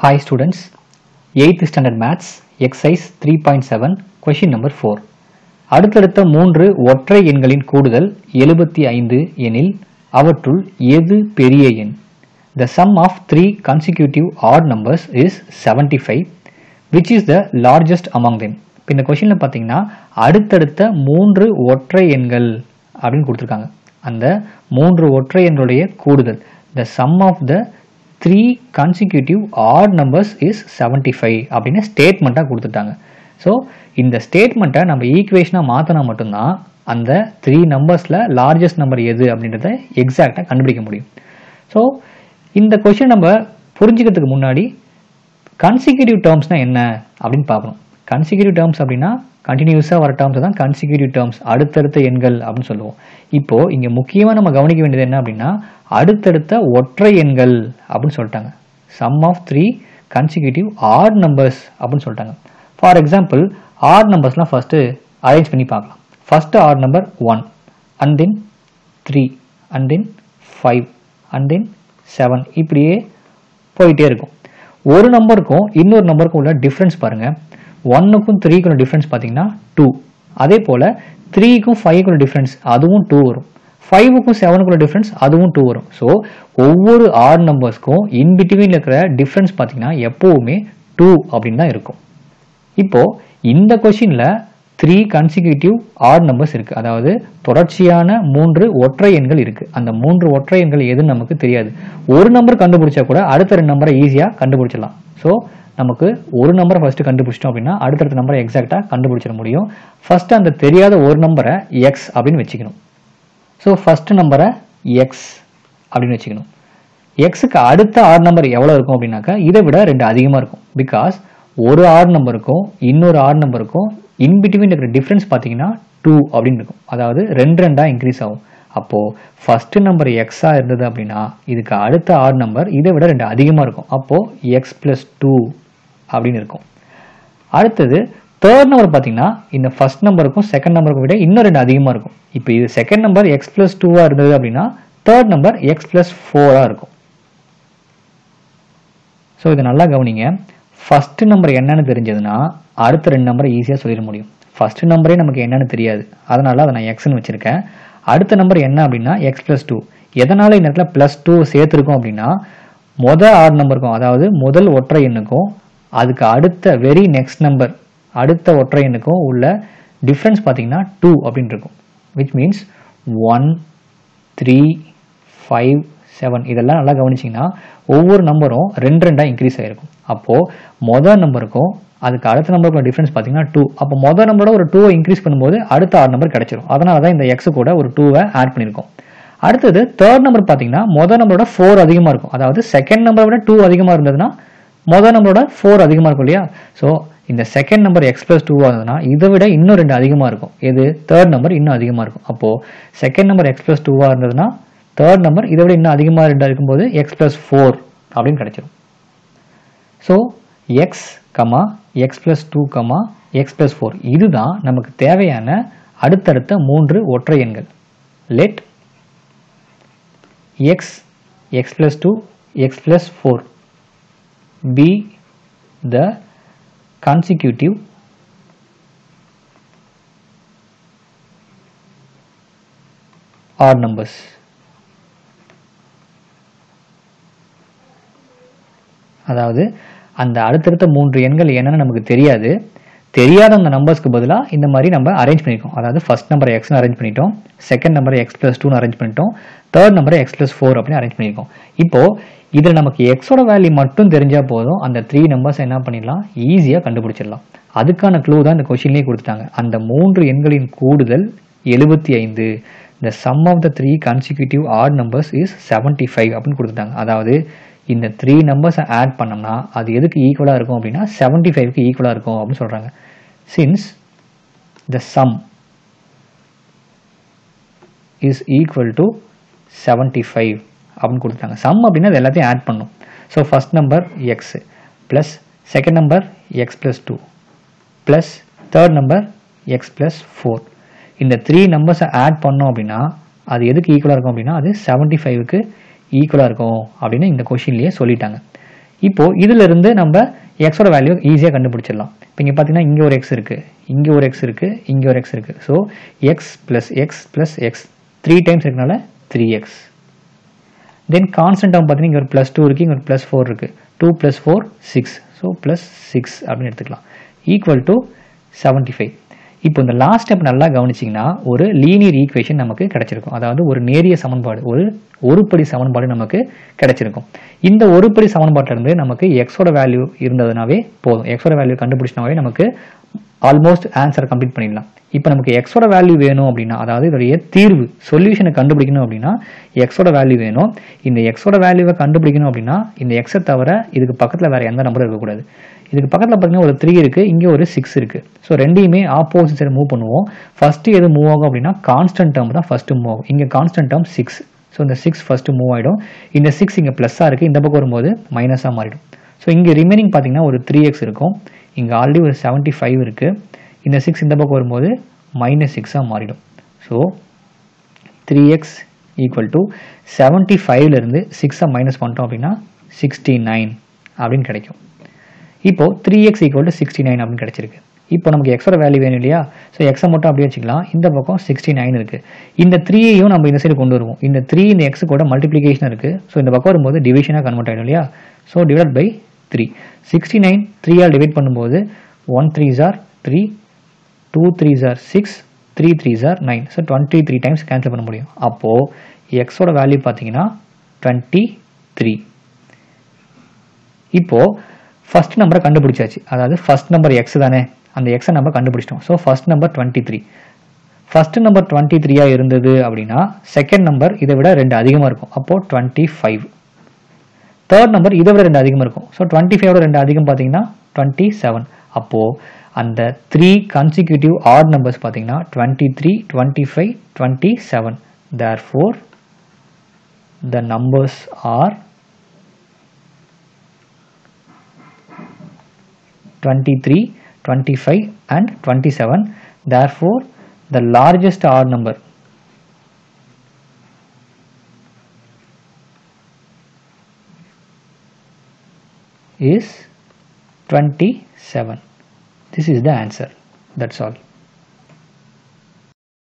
Hi students, 8th standard maths, exercise 3.7, question number 4. அடுத்தடுத்த 3 ஒற்றை எண்களின் கூடுதல் 75 எனில் அவற்றுள் எது பெரிய எண்? The sum of 3 consecutive odd numbers is 75, which is the largest among them. இந்த questionல பார்த்தீங்கன்னா அடுத்தடுத்த 3 ஒற்றை எண்கள் அப்படின்னு கொடுத்திருக்காங்க. அந்த 3 ஒற்றை எண்களுடைய கூடுதல், the sum of the 3 consecutive odd numbers is 75 அப்படின்னு ஸ்டேட்மெண்ட்டாக கொடுத்துட்டாங்க. ஸோ இந்த ஸ்டேட்மெண்ட்டை நம்ம ஈக்குவேஷனாக மாற்றினா மட்டும்தான் அந்த 3 நம்பர்ஸில் லார்ஜஸ்ட் நம்பர் எது அப்படின்றத எக்ஸாக்டாக கண்டுபிடிக்க முடியும். ஸோ இந்த கொஷின் நம்ம புரிஞ்சுக்கிறதுக்கு முன்னாடி கன்சிக்யூட்டிவ் டேர்ம்ஸ்னால் என்ன அப்படின்னு பார்க்கணும். கன்சிக்யூட்டிவ் டேர்ம்ஸ் அப்படின்னா கண்டினியூஸாக வர டேர்ம்ஸ் தான் கன்சிக்யூட்டிவ் டேர்ம்ஸ், அடுத்தடுத்த எண்கள் அப்படின்னு சொல்லுவோம். இப்போது இங்கே முக்கியமாக நம்ம கவனிக்க வேண்டியது என்ன அப்படின்னா அடுத்தடுத்த ஒற்றை எண்கள் அப்படின்னு சொல்லிட்டாங்க. Sum of 3 consecutive odd numbers அப்படின்னு சொல்லிட்டாங்க. ஃபார் எக்ஸாம்பிள் ஆட் நம்பர்ஸ்லாம் ஃபஸ்ட்டு அரேஞ்ச் பண்ணி பார்க்கலாம். First odd number 1 and then 3 and then 5 and then 7 இப்படியே போயிட்டே இருக்கும். ஒரு நம்பருக்கும் இன்னொரு நம்பருக்கும் உள்ள டிஃப்ரென்ஸ் பாருங்கள். 1க்கும் 3க்கும் டிஃப்ரென்ஸ் பார்த்தீங்கன்னா 2. அதே போல் 3க்கும் 5க்கும் டிஃப்ரென்ஸ் அதுவும் 2 வரும். 5க்கும் 7க்குள்ள டிஃப்ரென்ஸ் அதுவும் 2 வரும். ஸோ ஒவ்வொரு ஆட் நம்பர்ஸ்க்கும் இன்பிட்வீனில் இருக்கிற டிஃப்ரென்ஸ் பார்த்தீங்கன்னா எப்போவுமே 2 அப்படின்னு தான் இருக்கும். இப்போது இந்த கொஷினில் 3 கன்சிக்யூட்டிவ் ஆட் நம்பர்ஸ் இருக்குது, அதாவது தொடர்ச்சியான 3 ஒற்றை எண்கள் இருக்குது. அந்த 3 ஒற்றை எண்கள் எதுன்னு நமக்கு தெரியாது. ஒரு நம்பர் கண்டுபிடிச்சா கூட அடுத்த 2 நம்பரை ஈஸியாக கண்டுபிடிச்சிடலாம். ஸோ நமக்கு ஒரு நம்பரை ஃபஸ்ட்டு கண்டுபிடிச்சிட்டோம் அப்படின்னா அடுத்தடுத்த நம்பரை எக்ஸாக்டாக கண்டுபிடிச்சிட முடியும். ஃபஸ்ட்டு அந்த தெரியாத ஒரு நம்பரை எக்ஸ் அப்படின்னு வச்சுக்கணும். ஸோ ஃபஸ்ட்டு நம்பரை எக்ஸ் அப்படின்னு வச்சுக்கணும். எக்ஸுக்கு அடுத்த ஆட் நம்பர் எவ்வளோ இருக்கும் அப்படின்னாக்கா இதை விட 2 அதிகமாக இருக்கும். பிகாஸ் ஒரு ஆட் நம்பருக்கும் இன்னொரு ஆட் நம்பருக்கும் இன்பிட்வீன் இருக்கிற டிஃப்ரென்ஸ் பார்த்தீங்கன்னா 2 அப்படின்னு இருக்கும். அதாவது 2 இன்க்ரீஸ் ஆகும். அப்போது ஃபஸ்ட்டு நம்பர் எக்ஸாக இருந்தது அப்படின்னா இதுக்கு அடுத்த ஆட் நம்பர் இதை விட 2 அதிகமாக இருக்கும். அப்போது எக்ஸ் ப்ளஸ் 2 அப்படின்னு இருக்கும். அடுத்தது தேர்ட் நம்பர் பார்த்தீங்கன்னா இந்த ஃபர்ஸ்ட் நம்பருக்கும் செகண்ட் நம்பருக்கும் விட இன்னும் 2 அதிகமாக இருக்கும். இப்போ இது செகண்ட் நம்பர் எக்ஸ் ப்ளஸ் 2 இருந்தது அப்படின்னா தேர்ட் நம்பர் எக்ஸ் ப்ளஸ் 4 இருக்கும். ஸோ இதை நல்லா கவனிங்க. ஃபர்ஸ்ட் நம்பர் என்னன்னு தெரிஞ்சதுன்னா அடுத்த 2 நம்பரை ஈஸியாக சொல்லிட முடியும். ஃபர்ஸ்ட் நம்பரே நமக்கு என்னன்னு தெரியாது, அதனால அதை நான் எக்ஸ்ன்னு வச்சிருக்கேன். அடுத்த நம்பர் என்ன அப்படின்னா எக்ஸ் ப்ளஸ் 2. எதனால இந்த இடத்துல ப்ளஸ் 2 சேர்த்துருக்கோம் அப்படின்னா முதல் ஆட் நம்பருக்கும், அதாவது முதல் ஒற்றை எண்ணுக்கும் அதுக்கு அடுத்த வெரி நெக்ஸ்ட் நம்பர் அடுத்த ஒற்றை எண்ணுக்கும் உள்ள டிஃப்ரென்ஸ் பார்த்தீங்கன்னா 2 அப்படின்னு இருக்கும். விச் மீன்ஸ் 1, 3, 5, 7 இதெல்லாம் நல்லா கவனிச்சிங்கன்னா ஒவ்வொரு நம்பரும் 2 இன்க்ரீஸ் ஆகிருக்கும். அப்போது மொதல் நம்பருக்கும் அதுக்கு அடுத்த நம்பருக்குள்ள டிஃப்ரென்ஸ் பார்த்தீங்கன்னா 2. அப்போ மொதல் நம்பரோட ஒரு 2 இன்க்ரீஸ் பண்ணும்போது அடுத்த ஆட் நம்பர் கிடைச்சிடும். அதனால தான் இந்த எக்ஸ் கூட ஒரு 2 ஆட் பண்ணியிருக்கோம். அடுத்தது தேர்ட் நம்பர் பார்த்தீங்கன்னா மொதல் நம்பரோட 4 அதிகமாக இருக்கும். அதாவது செகண்ட் நம்பரை விட 2 அதிகமாக இருந்ததுன்னா மொதல் நம்பரோட 4 அதிகமாக இருக்கும் இல்லையா? ஸோ இந்த செகண்ட் நம்பர் எக்ஸ் ப்ளஸ் 2 இருந்ததுன்னா இதை விட இன்னும் 2 அதிகமாக இருக்கும். எது? தேர்ட் நம்பர் இன்னும் அதிகமாக இருக்கும். அப்போது செகண்ட் நம்பர் எக்ஸ் ப்ளஸ் 2 இருந்ததுன்னா தேர்ட் நம்பர் இதை விட இன்னும் அதிகமாக 2 இருக்கும்போது எக்ஸ் ப்ளஸ் 4 அப்படின்னு கிடைச்சிடும். So X comma X plus 2 X plus 4 இதுதான் நமக்கு தேவையான அடுத்தடுத்த 3 ஒற்றை எண்கள். Let X X plus 2 X plus 4 be the consecutive odd numbers. அதாவது அந்த அடுத்தடுத்த 3 எண்கள் என்னன்னு நமக்கு தெரியாது. தெரியாத அந்த நம்பர்ஸ்க்கு பதிலாக இந்த மாதிரி நம்ம அரேஞ்ச் பண்ணியிருக்கோம். அதாவது ஃபர்ஸ்ட் நம்பரை எக்ஸ்னு அரேஞ்ச் பண்ணிட்டோம், செகண்ட் நம்பரை எக்ஸ் ப்ளஸ் 2 அரேஞ்ச் பண்ணிட்டோம், தேர்ட் நம்பரை எக்ஸ் ப்ளஸ் 4 அப்படின்னு அரேஞ்ச் பண்ணியிருக்கோம். இப்போது இதில் நமக்கு எக்ஸோட வேல்யூ மட்டும் தெரிஞ்சால் போதும், அந்த 3 நம்பர்ஸ் என்ன பண்ணிடலாம், ஈஸியாக கண்டுபிடிச்சிடலாம். அதுக்கான க்ளூ தான் இந்த கொஷின்லேயே கொடுத்துட்டாங்க. அந்த 3 எண்களின் கூடுதல் 75. The sum of the 3 consecutive odd numbers is 75 அப்படின்னு கொடுத்துட்டாங்க. அதாவது இந்த 3 நம்பர்ஸை ஆட் பண்ணோம்னா அது எதுக்கு ஈக்குவலாக இருக்கும் அப்படின்னா 75க்கு ஈக்குவலாக இருக்கும் அப்படின்னு சொல்கிறாங்க. Since the sum is equal to 75 அப்படின்னு கொடுத்துட்டாங்க. சம் அப்படின்னா அது எல்லாத்தையும் ஆட் பண்ணும். So first number X plus second number X plus 2 plus third number X plus 4 இந்த 3 நம்பர்ஸை ஆட் பண்ணோம் அப்படின்னா அது எதுக்கு ஈக்குவலாக இருக்கும் அப்படின்னா அது 75க்கு ஈக்குவலாக இருக்கும் அப்படின்னு இந்த கொஷின்லேயே சொல்லிட்டாங்க. இப்போ இதுல இருந்து நம்ம எக்ஸோட வேல்யூ ஈஸியாக கண்டுபிடிச்சிடலாம். இப்போ இங்கே பார்த்தீங்கன்னா இங்கே ஒரு எக்ஸ் இருக்குது, இங்கே ஒரு எக்ஸ் இருக்குது, இங்கே ஒரு எக்ஸ் இருக்குது. So X plus X plus X 3 times இருக்கனால 3x. தென் கான்ஸ்டன்ட் டேர்ம் பார்த்தீங்கன்னா இங்கே ஒரு +2 இருக்குது, இங்கே ஒரு +4 இருக்குது. 2 + 4 6. ஸோ +6 அப்படின்னு எடுத்துக்கலாம். Equal to 75. இப்போ இந்த லாஸ்ட் ஸ்டெப் நல்லா கவனிச்சிங்கன்னா ஒரு லீனியர் ஈக்குவேஷன் நமக்கு கிடைச்சிருக்கும். அதாவது ஒரு நேரிய சமன்பாடு, ஒருபடி சமன்பாடு நமக்கு கிடைச்சிருக்கும். இந்த ஒருபடி சமன்பாட்டிலிருந்து நமக்கு எக்ஸோட வேல்யூ இருந்ததுனாவே போதும். எக்ஸோட வேல்யூ கண்டுபிடிச்சினாவே நமக்கு ஆல்மோஸ்ட் ஆன்சர் கம்ப்ளீட் பண்ணிடலாம். இப்போ நமக்கு எக்ஸோட வேல்யூ வேணும் அப்படின்னா, அதாவது இதோடைய தீர்வு சொல்யூஷனை கண்டுபிடிக்கணும் அப்படின்னா எக்ஸோட வேல்யூ வேணும். இந்த எக்ஸோட வேல்யூவை கண்டுபிடிக்கணும் அப்படின்னா இந்த எக்ஸை தவிர இதுக்கு பக்கத்தில் வேற எந்த நம்பரும் இருக்கக்கூடாது. இதுக்கு பக்கத்தில் பார்த்தீங்கன்னா ஒரு 3 இருக்குது, இங்கே ஒரு 6 இருக்குது. ஸோ ரெண்டையுமே ஆப்போசிட் சைடு மூவ் பண்ணுவோம். ஃபஸ்ட்டு எது மூவ் ஆகும் அப்படின்னா கான்ஸ்டன்ட் டேர்ம் தான் ஃபஸ்ட்டு மூவ் ஆகும். இங்கே கான்ஸ்டன்ட் டேர்ம் 6. ஸோ இந்த 6 ஃபஸ்ட்டு மூவ் ஆகிடும். இந்த 6 இங்கே ப்ளஸ்ஸாக இருக்குது, இந்த பக்கம் வரும்போது மைனஸாக மாறிடும். ஸோ இங்கே ரிமைனிங் பார்த்தீங்கன்னா ஒரு 3x இருக்கும். இங்கே ஆல்ரெடி ஒரு 75 இருக்குது. இந்த 6 இந்த பக்கம் வரும்போது -6ஆக மாறிடும். ஸோ 3x ஈக்குவல் டு 75லேருந்து 6 மைனஸ் பண்ணிட்டோம் அப்படின்னா 69 அப்படின்னு கிடைக்கும். இப்போ 3x ஈக்குவல் டு 69 அப்படின்னு கிடைச்சிருக்கு. இப்போ நமக்கு எக்ஸோட வேல்யூ வேணும் இல்லையா? ஸோ எக்ஸை மட்டும் அப்படியே வச்சுக்கலாம். இந்த பக்கம் 69 இருக்குது. இந்த 3ஐயும் நம்ம இந்த சைடு கொண்டு வருவோம். இந்த 3 இந்த எக்ஸ் கூட மல்டிப்ளிகேஷன் இருக்குது. ஸோ இந்த பக்கம் வரும்போது டிவிஷனாக கன்வெர்ட் ஆகிடும் இல்லையா? So divide by 3. 69 3ஆல் டிவைட் பண்ணும்போது 1 3s are 3, 2 3s are 6, 3 3s are 9. So 23 times cancel பண்ண முடியும். அப்போது எக்ஸோட வேல்யூ பார்த்தீங்கன்னா 23. இப்போது ஃபர்ஸ்ட் நம்பரை கண்டுபிடிச்சாச்சு. அதாவது ஃபர்ஸ்ட் நம்பர் எக்ஸ் தானே, அந்த எக்ஸை நம்ம கண்டுபிடிச்சிட்டோம். So first number 23. First number 23 இருந்தது அப்படின்னா செகண்ட் நம்பர் இதை விட 2 அதிகமாக இருக்கும். அப்போது 25. தேர்ட் நம்பர் இதை விட 2 அதிகமாக இருக்கும். ஸோ 25ஓட 2 அதிகம் பார்த்தீங்கன்னா 27. அப்போது அந்த 3 கன்சிக்யூட்டிவ் ஆட் நம்பர்ஸ் பார்த்தீங்கன்னா 23, 25, 27. Therefore, the numbers are 23, 25 and 27. Therefore, the largest odd number is 27. This is the answer. That's all.